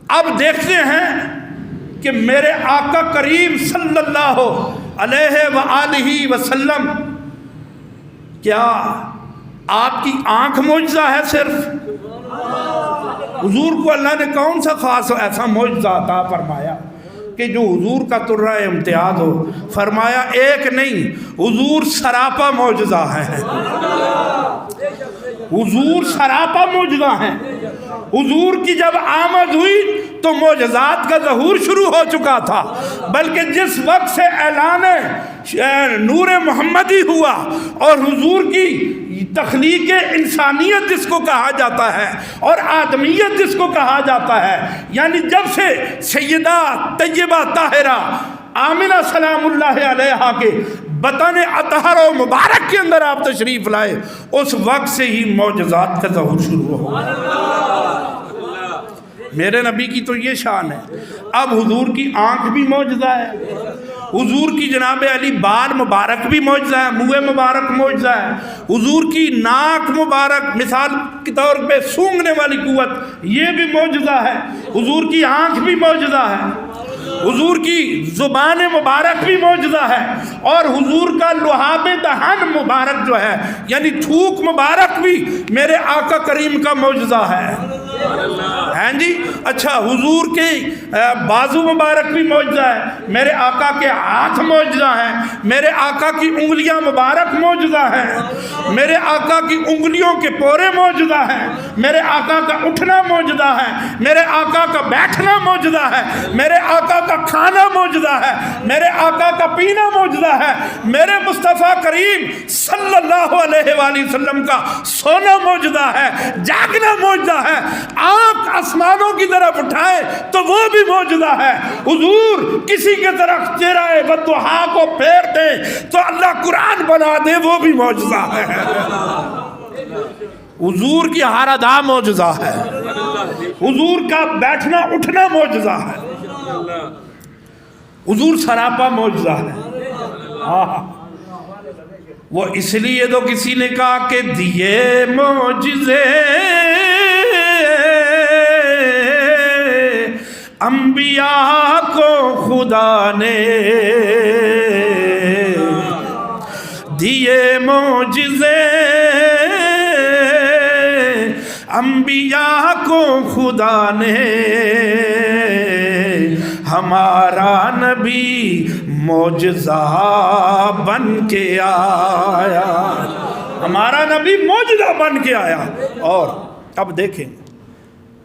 اب دیکھتے ہیں کہ میرے آقا کریم صلی اللہ علیہ وآلہ وسلم، کیا آپ کی آنکھ معجزہ ہے صرف؟ حضور کو اللہ نے کون سا خاص ایسا معجزہ عطا فرمایا کہ جو حضور کا ترہ امتیاز ہو؟ فرمایا ایک نہیں، حضور سراپا معجزہ ہے، حضور سراپا معجزہ ہیں۔ حضور کی جب آمد ہوئی تو معجزات کا ظہور شروع ہو چکا تھا، بلکہ جس وقت سے اعلان نور محمدی ہوا اور حضور کی تخلیق انسانیت جس کو کہا جاتا ہے اور آدمیت جس کو کہا جاتا ہے، یعنی جب سے سیدہ طیبہ طاہرہ آمنہ سلام اللہ علیہا کے بطن اطہر و مبارک کے اندر آپ تشریف لائے، اس وقت سے ہی معجزات کا ظہور شروع ہو گیا۔ میرے نبی کی تو یہ شان ہے۔ اب حضور کی آنکھ بھی معجزہ ہے، حضور کی جناب علی بال مبارک بھی معجزہ ہے، منہ مبارک معجزہ ہے، حضور کی ناک مبارک مثال کے طور پہ سونگھنے والی قوت یہ بھی معجزہ ہے، حضور کی آنکھ بھی معجزہ ہے، حضور کی زبان مبارک بھی معجزہ ہے، اور حضور کا لحاب دہن مبارک جو ہے یعنی تھوک مبارک بھی میرے آقا کریم کا معجزہ ہے۔ ہیں جی اچھا، حضور کے بازو مبارک بھی معجزہ ہے، میرے آقا کے ہاتھ معجزہ ہیں، میرے آقا کی انگلیاں مبارک معجزہ ہیں، میرے آقا کی انگلیوں کے پورے معجزہ ہیں، میرے آقا کا اٹھنا معجزہ ہے، میرے آقا کا بیٹھنا معجزہ ہے، میرے آقا کا کھانا معجزہ ہے، میرے آقا کا پینا معجزہ ہے، میرے مصطفیٰ کریم صلی اللہ علیہ وآلہ وسلم کا سونا معجزہ ہے، جاگنا معجزہ ہے، آنکھ آسمانوں کی طرف اٹھائے تو وہ بھی معجزہ ہے، حضور کسی کے طرف چہرہ بددعا کو پھیر دے تو اللہ قرآن بنا دے، وہ بھی معجزہ ہے۔ حضور کی ہر ادا معجزہ ہے، حضور کا بیٹھنا اٹھنا معجزہ ہے، حضور سراپا معجزہ ہے۔ وہ اس لیے تو کسی نے کہا کہ دیے معجزے انبیاء کو خدا نے، دیے معجزے انبیاء کو خدا نے، ہمارا نبی معجزہ بن کے آیا، ہمارا نبی معجزہ بن کے آیا۔ اور اب دیکھیں،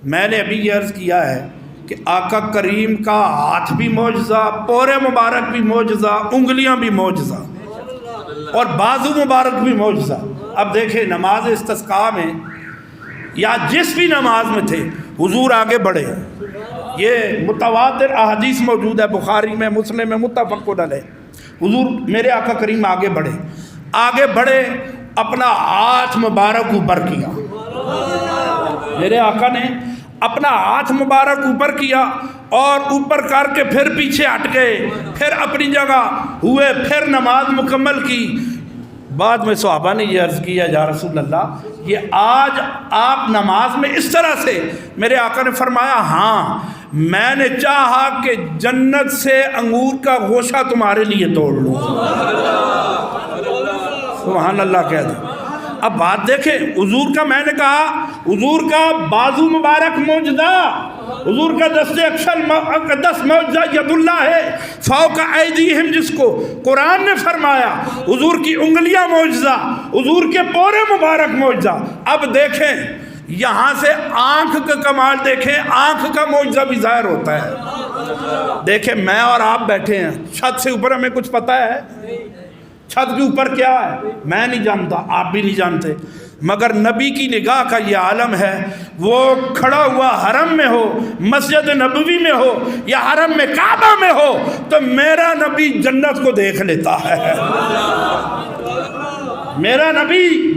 میں نے ابھی یہ عرض کیا ہے کہ آقا کریم کا ہاتھ بھی معجزہ، پورے مبارک بھی معجزہ، انگلیاں بھی معجزہ، اور بازو مبارک بھی معجزہ۔ اب دیکھیں نماز استسقاء میں یا جس بھی نماز میں تھے حضور آگے بڑھے، یہ متواتر احادیث موجود ہے بخاری میں، مسلم میں، متفق علیہ، حضور میرے آقا کریم آگے بڑھے، اپنا ہاتھ مبارک اوپر کیا، میرے آقا نے اپنا ہاتھ مبارک اوپر کیا اور اوپر کر کے پھر پیچھے ہٹ گئے، پھر اپنی جگہ ہوئے، پھر نماز مکمل کی۔ بعد میں صحابہ نے یہ عرض کیا یا رسول اللہ، یہ آج آپ نماز میں اس طرح سے، میرے آقا نے فرمایا ہاں، میں نے چاہا کہ جنت سے انگور کا گوشہ تمہارے لیے توڑ لوں۔ سبحان اللہ کہہ دیں۔ اب بات دیکھیں، حضور کا میں نے کہا حضور کا بازو مبارک معجزہ، حضور کا دست اقدس معجزہ ید اللہ ہے فوق ایدیہم، جس کو قرآن نے فرمایا، حضور کی انگلیاں معجزہ، حضور کے پورے مبارک معجزہ۔ اب دیکھیں یہاں سے آنکھ کا کمال دیکھیں، آنکھ کا معجزہ بھی ظاہر ہوتا ہے۔ دیکھیں میں اور آپ بیٹھے ہیں، چھت سے اوپر ہمیں کچھ پتہ ہے؟ چھت کے اوپر کیا ہے میں نہیں جانتا، آپ بھی نہیں جانتے، مگر نبی کی نگاہ کا یہ عالم ہے، وہ کھڑا ہوا حرم میں ہو، مسجد نبوی میں ہو یا حرم میں کعبہ میں ہو، تو میرا نبی جنت کو دیکھ لیتا ہے، میرا نبی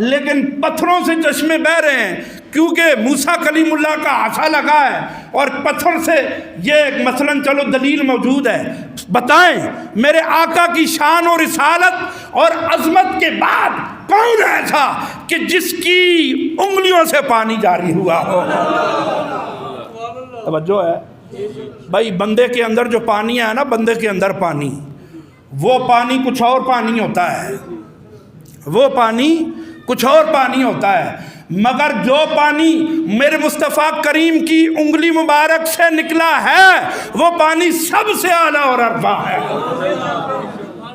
لیکن پتھروں سے چشمے بہ رہے ہیں، کیونکہ موسیٰ کلیم اللہ کا عصا لگا ہے اور پتھر سے یہ مثلاً چلو دلیل موجود ہے۔ بتائیں میرے آقا کی شان اور رسالت اور عظمت کے بعد کون ایسا کہ جس کی انگلیوں سے پانی جاری ہوا ہو؟ توجہ ہے بھائی، بندے کے اندر جو پانی ہے نا، بندے کے اندر پانی، وہ پانی کچھ اور پانی ہوتا ہے، وہ پانی کچھ اور پانی ہوتا ہے، مگر جو پانی میرے مصطفیٰ کریم کی انگلی مبارک سے نکلا ہے وہ پانی سب سے اعلیٰ اور ارفع ہے۔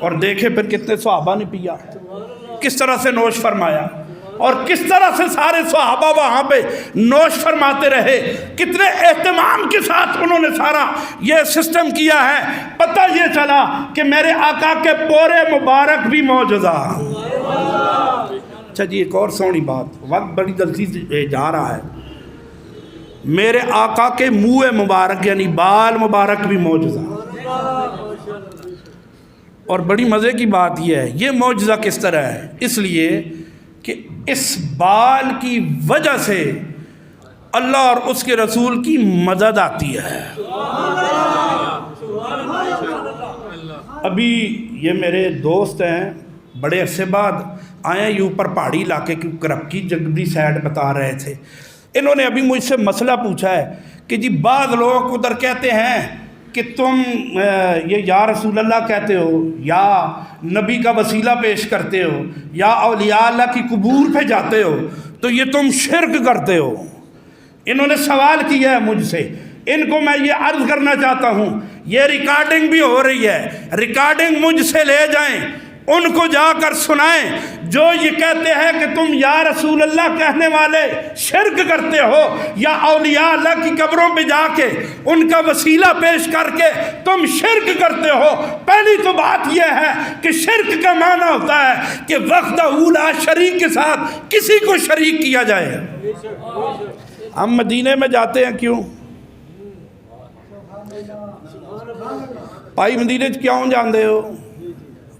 اور دیکھے پھر کتنے صحابہ نے پیا، کس طرح سے نوش فرمایا، اور کس طرح سے سارے صحابہ وہاں پہ نوش فرماتے رہے، کتنے اہتمام کے ساتھ انہوں نے سارا یہ سسٹم کیا ہے۔ پتہ یہ چلا کہ میرے آقا کے پورے مبارک بھی معجزہ۔ اچھا جی، ایک اور سونی بات، وقت بڑی جلدی سے جا رہا ہے، میرے آقا کے منہ مبارک یعنی بال مبارک بھی معجزہ۔ اور بڑی مزے کی بات یہ ہے، یہ معجزہ کس طرح ہے؟ اس لیے کہ اس بال کی وجہ سے اللہ اور اس کے رسول کی مدد آتی ہے۔ ابھی یہ میرے دوست ہیں، بڑے عرصے بعد آئے، یہ اوپر پہاڑی علاقے کی کرپکی جنگلی سائڈ بتا رہے تھے، انہوں نے ابھی مجھ سے مسئلہ پوچھا ہے کہ جی بعض لوگ ادھر کہتے ہیں کہ تم یہ یا رسول اللہ کہتے ہو، یا نبی کا وسیلہ پیش کرتے ہو، یا اولیاء اللہ کی قبور پہ جاتے ہو، تو یہ تم شرک کرتے ہو۔ انہوں نے سوال کیا ہے مجھ سے، ان کو میں یہ عرض کرنا چاہتا ہوں، یہ ریکارڈنگ بھی ہو رہی ہے، ریکارڈنگ مجھ سے لے جائیں، ان کو جا کر سنائیں جو یہ کہتے ہیں کہ تم یا رسول اللہ کہنے والے شرک کرتے ہو، یا اولیاء اللہ کی قبروں پہ جا کے ان کا وسیلہ پیش کر کے تم شرک کرتے ہو۔ پہلی تو بات یہ ہے کہ شرک کا معنی ہوتا ہے کہ وحدہ لا شریک کے ساتھ کسی کو شریک کیا جائے۔ ہم مدینے میں جاتے ہیں کیوں؟ بھائی مدینے کیوں جاندے ہو؟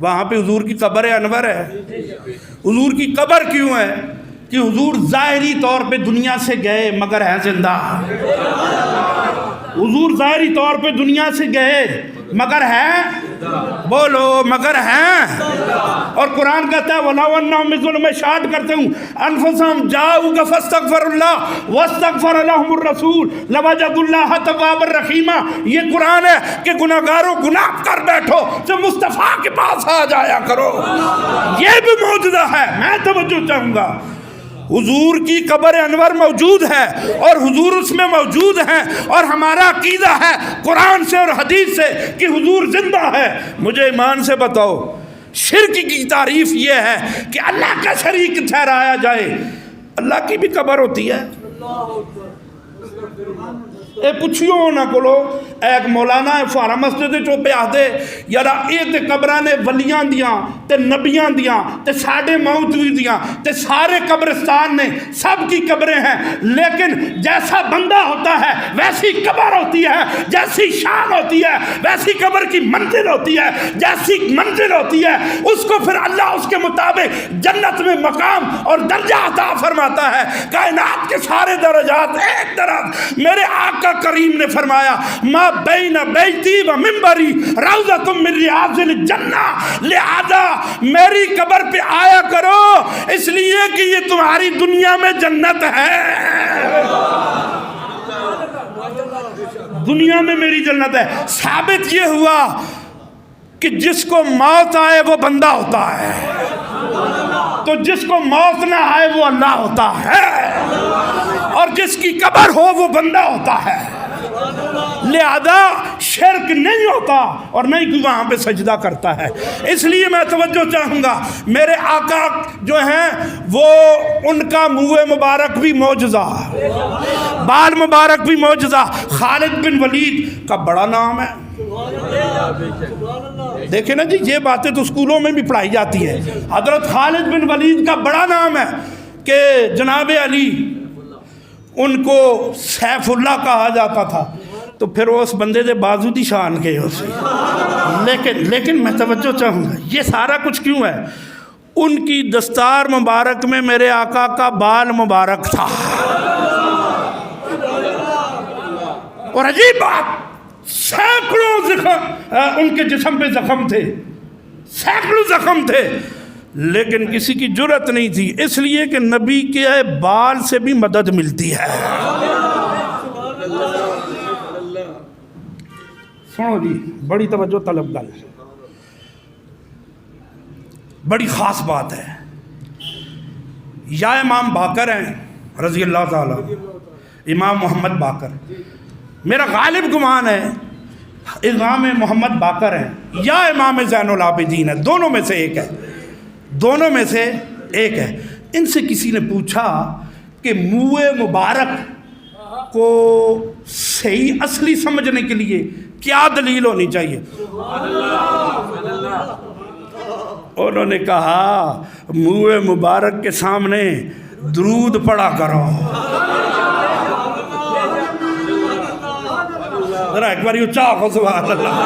وہاں پہ حضور کی قبر انور ہے۔ حضور کی قبر کیوں ہے؟ کہ حضور ظاہری طور پہ دنیا سے گئے مگر ہیں زندہ۔ حضور ظاہری طور پہ دنیا سے گئے مگر ہیں، بولو مگر ہیں۔ اور قرآن کہتا ہے وَلَوْ أَنَّهُمْ إِذْ ظُلِمُوا، میں شارٹ کرتے ہوں، أَنفُسَهُمْ جَاءُوكَ فَاسْتَغْفَرُوا اللَّهَ وَاسْتَغْفَرَ لَهُمُ الرَّسُولُ لَوَجَدُوا اللَّهَ تَوَّابًا رَحِيمًا۔ یہ قرآن ہے کہ گناہگاروں گناہ کر بیٹھو تو مصطفیٰ کے پاس آ جایا کرو۔ یہ بھی معجزہ ہے۔ میں توجہ چاہوں گا، حضور کی قبر انور موجود ہے اور حضور اس میں موجود ہیں، اور ہمارا عقیدہ ہے قرآن سے اور حدیث سے کہ حضور زندہ ہے۔ مجھے ایمان سے بتاؤ، شرک کی تعریف یہ ہے کہ اللہ کا شریک ٹھہرایا جائے۔ اللہ کی بھی قبر ہوتی ہے۔ اے پوچھیو نہ کولو، ایک مولانا ہے فارا مسجد چو پہ آدھے یارا اے تے قبرانے ولیاں دیاں تے نبیاں دیاں تے ساڑھے موتوی دیاں تے سارے قبرستان نے سب کی قبریں ہیں، لیکن جیسا بندہ ہوتا ہے ویسی قبر ہوتی ہے، جیسی شان ہوتی ہے ویسی قبر کی منزل ہوتی ہے، جیسی منزل ہوتی ہے اس کو پھر اللہ اس کے مطابق جنت میں مقام اور درجہ عطا فرماتا ہے۔ کائنات کے سارے درجات ایک طرف، میرے آقا کریم نے فرمایا ما بین بیتی و منبری روضۃ من ریاض الجنہ، لہذا میری قبر پہ آیا کرو اس لیے کہ یہ تمہاری دنیا میں جنت ہے، دنیا میں میری جنت ہے۔ ثابت یہ ہوا کہ جس کو موت آئے وہ بندہ ہوتا ہے، تو جس کو موت نہ آئے وہ اللہ ہوتا ہے، اور جس کی قبر ہو وہ بندہ ہوتا ہے۔ لہذا شرک نہیں ہوتا اور نہیں کوئی وہاں پہ سجدہ کرتا ہے۔ اس لیے میں توجہ چاہوں گا، میرے آقا جو ہیں وہ ان کا منہ مبارک بھی معجزہ، بال مبارک بھی معجزہ۔ خالد بن ولید کا بڑا نام ہے، دیکھیں نا جی، یہ باتیں تو اسکولوں میں بھی پڑھائی جاتی ہیں۔ حضرت خالد بن ولید کا بڑا نام ہے کہ جناب علی ان کو سیف اللہ کہا جاتا تھا، تو پھر وہ اس بندے دے بازو دی شان گئے اسے۔ لیکن میں توجہ چاہوں گا، یہ سارا کچھ کیوں ہے؟ ان کی دستار مبارک میں میرے آقا کا بال مبارک تھا. اور عجیب بات، سینکڑوں ان کے جسم پہ زخم تھے، سینکڑوں زخم تھے، لیکن کسی کی جرأت نہیں تھی، اس لیے کہ نبی کے بال سے بھی مدد ملتی ہے. سنو جی، بڑی توجہ طلب گل، بڑی خاص بات ہے. یا امام باقر ہیں رضی اللہ تعالی، امام محمد باقر، میرا غالب گمان ہے امام محمد باقر ہیں یا امام زین العابدین ہے، دونوں میں سے ایک ہے، دونوں میں سے ایک ہے. ان سے کسی نے پوچھا کہ منہ مبارک کو صحیح اصلی سمجھنے کے لیے کیا دلیل ہونی چاہیے؟ انہوں نے کہا منہ مبارک کے سامنے درود پڑھا کرو. ذرا ایک بار اونچا ہو سبحان اللہ.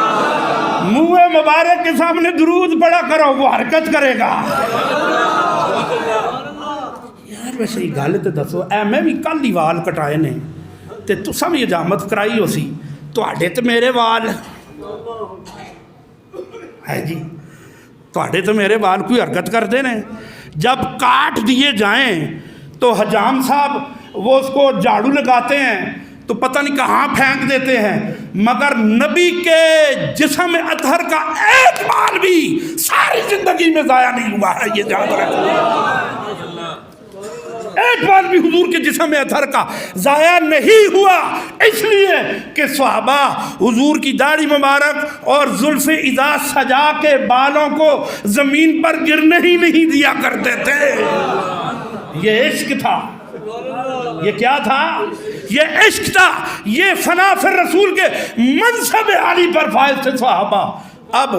منہ مبارک کے سامنے درود پڑھا کرو، وہ حرکت کرے گا. یار ویسے ہی گل تو دسو، اے میں بھی کل ہی وال کٹائے نے تے تساں بھی حجامت کرائی ہو سی، تواڈے تے میرے وال ہے جی، تواڈے تو میرے وال کوئی حرکت کرتے ہیں. جب کاٹ دیے جائیں تو حجام صاحب وہ اس کو جھاڑو لگاتے ہیں تو پتہ نہیں کہاں پھینک دیتے ہیں، مگر نبی کے جسم اطہر کا ایک بال بھی ساری زندگی میں ضائع نہیں ہوا ہے. یہ یاد رکھیں، ایک بال بھی حضور کے جسم اطہر کا ضائع نہیں ہوا، اس لیے کہ صحابہ حضور کی داڑھی مبارک اور زلف اذا سجا کے بالوں کو زمین پر گرنے ہی نہیں دیا کرتے تھے. یہ عشق تھا. یہ کیا تھا؟ یہ عشق تھا. یہ فنا فی رسول کے منصب عالی پر فائز تھے صحابہ. اب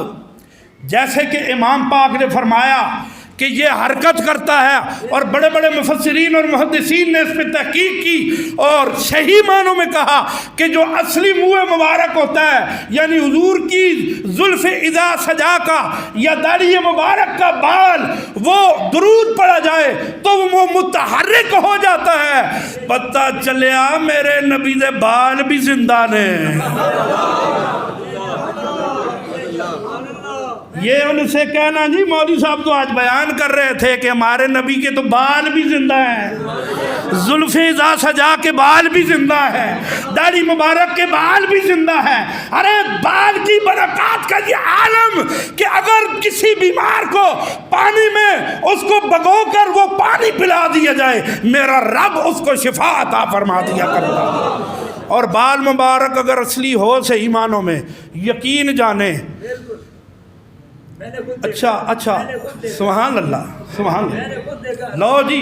جیسے کہ امام پاک نے فرمایا کہ یہ حرکت کرتا ہے، اور بڑے بڑے مفسرین اور محدثین نے اس پہ تحقیق کی اور صحیح معنوں میں کہا کہ جو اصلی منہ مبارک ہوتا ہے، یعنی حضور کی زلف اذا سجا کا یا داڑھی مبارک کا بال، وہ درود پڑھا جائے تو وہ متحرک ہو جاتا ہے. پتہ چلیا میرے نبی دے بال بھی زندہ نے. یہ ان سے کہنا جی مولوی صاحب تو آج بیان کر رہے تھے کہ ہمارے نبی کے تو بال بھی زندہ ہیں، زلف اذا سجا کے بال بھی زندہ ہیں، داڑھی مبارک کے بال بھی زندہ ہیں. ارے بال کی برکات کا یہ عالم کہ اگر کسی بیمار کو پانی میں اس کو بھگو کر وہ پانی پلا دیا جائے، میرا رب اس کو شفا عطا فرما دیا کرتا. اور بال مبارک اگر اصلی ہو صحیح معنوں میں، یقین جانے. اچھا سبحان اللہ سبحان اللہ. لو جی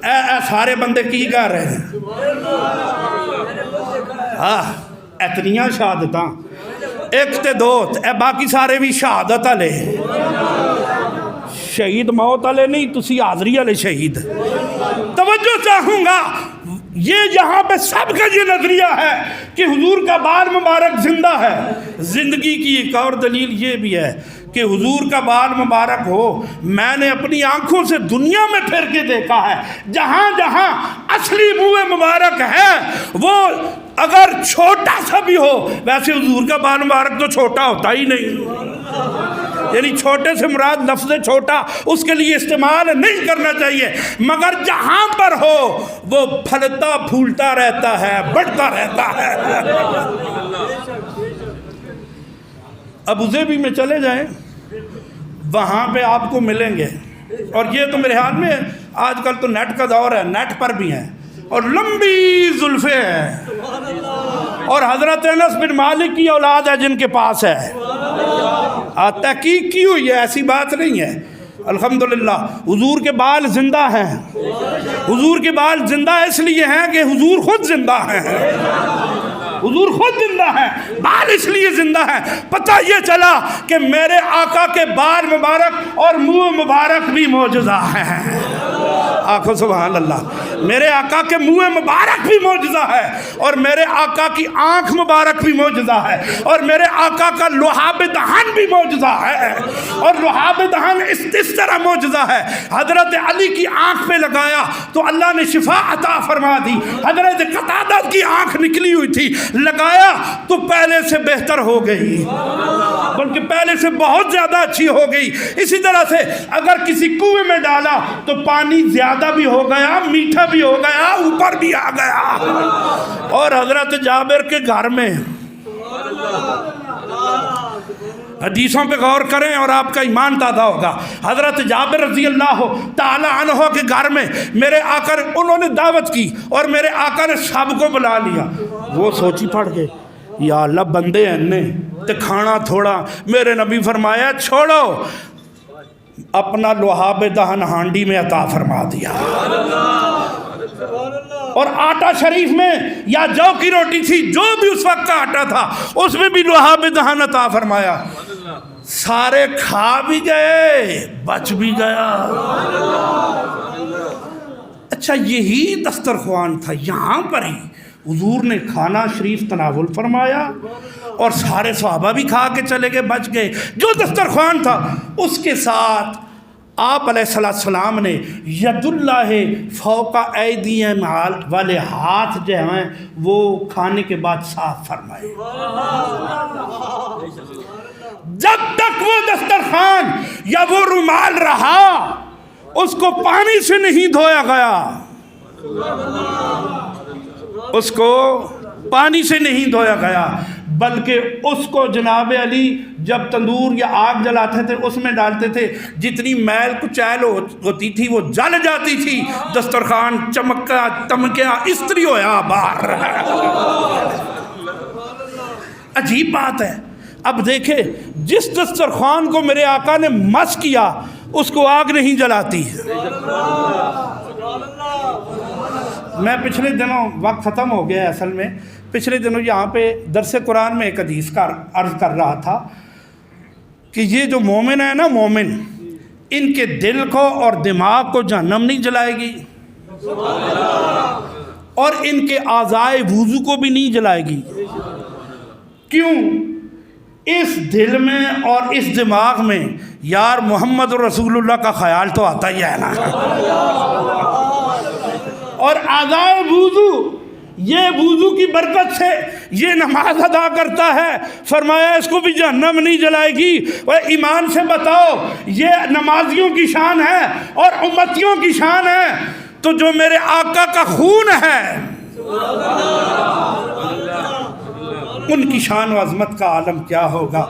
اے سارے بندے کی کر رہے ہیں؟ اتنیاں شہادتاں ایک تے دو اے باقی سارے بھی شہادت والے. شہید موت والے نہیں، تسی حاضری والے شہید. توجہ چاہوں گا، یہ یہاں پہ سب کا یہ نظریہ ہے کہ حضور کا بال مبارک زندہ ہے. زندگی کی ایک اور دلیل یہ بھی ہے کہ حضور کا بال مبارک ہو. میں نے اپنی آنکھوں سے دنیا میں پھر کے دیکھا ہے، جہاں جہاں اصلی منہ مبارک ہے وہ اگر چھوٹا سا بھی ہو، ویسے حضور کا بال مبارک تو چھوٹا ہوتا ہی نہیں، یعنی چھوٹے سے مراد لفظ چھوٹا اس کے لیے استعمال نہیں کرنا چاہیے، مگر جہاں پر ہو وہ پھلتا پھولتا رہتا ہے، بڑھتا رہتا ہے. ابوظہبی میں چلے جائیں، وہاں پہ آپ کو ملیں گے. اور یہ تو میرے خیال میں آج کل تو نیٹ کا دور ہے، نیٹ پر بھی ہیں اور لمبی زلفیں ہیں، اور حضرت انس بن مالک کی اولاد ہے جن کے پاس ہے. تحقیق کی ہوئی ہے، ایسی بات نہیں ہے. الحمدللہ حضور کے بال زندہ ہیں. حضور کے بال زندہ اس لیے ہیں کہ حضور خود زندہ ہیں. حضور خود زندہ ہے، بال اس لیے زندہ ہے. پتہ یہ چلا کہ میرے آقا کے بال مبارک اور منہ مبارک بھی معجزہ ہیں. آخو سبحان اللہ۔ میرے آقا کے منہ مبارک بھی معجزہ ہے، اور میرے آقا کی آنکھ مبارک بھی معجزہ ہے، اور میرے آقا کا لحاب دہن بھی معجزہ ہے۔ اور لحاب دہن اس طرح معجزہ ہے، حضرت علی کی آنکھ پہ لگایا تو اللہ نے شفا عطا فرما دی۔ حضرت قتادہ کی آنکھ نکلی ہوئی تھی، لگایا تو پہلے سے بہتر ہو گئی، بلکہ پہلے سے بہت زیادہ اچھی ہو گئی۔ اسی طرح سے اگر کسی کنویں میں ڈالا تو پانی زیادہ بھی ہو گیا، میٹھا بھی ہو گیا، اوپر بھی آ گیا۔ اور حضرت جابر کے گھر میں، حدیثوں پہ غور کریں اور آپ کا ایمان تازہ ہوگا، حضرت جابر رضی اللہ تعالی عنہ کے گھر میں میرے آقا نے، انہوں نے دعوت کی اور میرے آقا نے سب کو بلا لیا۔ وہ سوچی پڑ گئے، یا اللہ بندے ہیں نے تے کھانا تھوڑا۔ میرے نبی فرمایا چھوڑو، اپنا لحاب دہن ہانڈی میں عطا فرما دیا۔ اور آٹا شریف میں یا جو کی روٹی تھی، جو بھی اس وقت کا آٹا تھا، اس میں بھی لحاب دہن عطا فرمایا۔ سارے کھا بھی گئے، بچ بھی گیا۔ اچھا یہی دسترخوان تھا، یہاں پر ہی حضور نے کھانا شریف تناول فرمایا اور سارے صحابہ بھی کھا کے چلے گئے، بچ گئے۔ جو دسترخوان تھا اس کے ساتھ آپ علیہ السلام نے ید اللہ فوق ایدیہم والے ہاتھ جو ہیں وہ کھانے کے بعد صاف فرمائے۔ جب تک وہ دسترخوان یا وہ رومال رہا، اس کو پانی سے نہیں دھویا گیا، اس کو پانی سے نہیں دھویا گیا، بلکہ اس کو جناب علی جب تندور یا آگ جلاتے تھے اس میں ڈالتے تھے، جتنی میل کچیل ہوتی تھی وہ جل جاتی تھی، دسترخوان چمکا تمکیا استری ہویا باہر۔ عجیب بات ہے۔ اب دیکھیں جس دسترخوان کو میرے آقا نے مس کیا اس کو آگ نہیں جلاتی۔ میں پچھلے دنوں، وقت ختم ہو گیا اصل میں، پچھلے دنوں یہاں پہ درس قرآن میں ایک حدیث کا عرض کر رہا تھا کہ یہ جو مومن ہے نا، مومن، ان کے دل کو اور دماغ کو جہنم نہیں جلائے گی، اور ان کے اعضائے وضو کو بھی نہیں جلائے گی۔ کیوں؟ اس دل میں اور اس دماغ میں یار محمد رسول اللہ کا خیال تو آتا ہی ہے نا، اور اعضائے وضو، یہ وضو کی برکت سے یہ نماز ادا کرتا ہے، فرمایا اس کو بھی جہنم نہیں جلائے گی۔ اور ایمان سے بتاؤ یہ نمازیوں کی شان ہے اور امتیوں کی شان ہے، تو جو میرے آقا کا خون ہے ان کی شان و عظمت کا عالم کیا ہوگا۔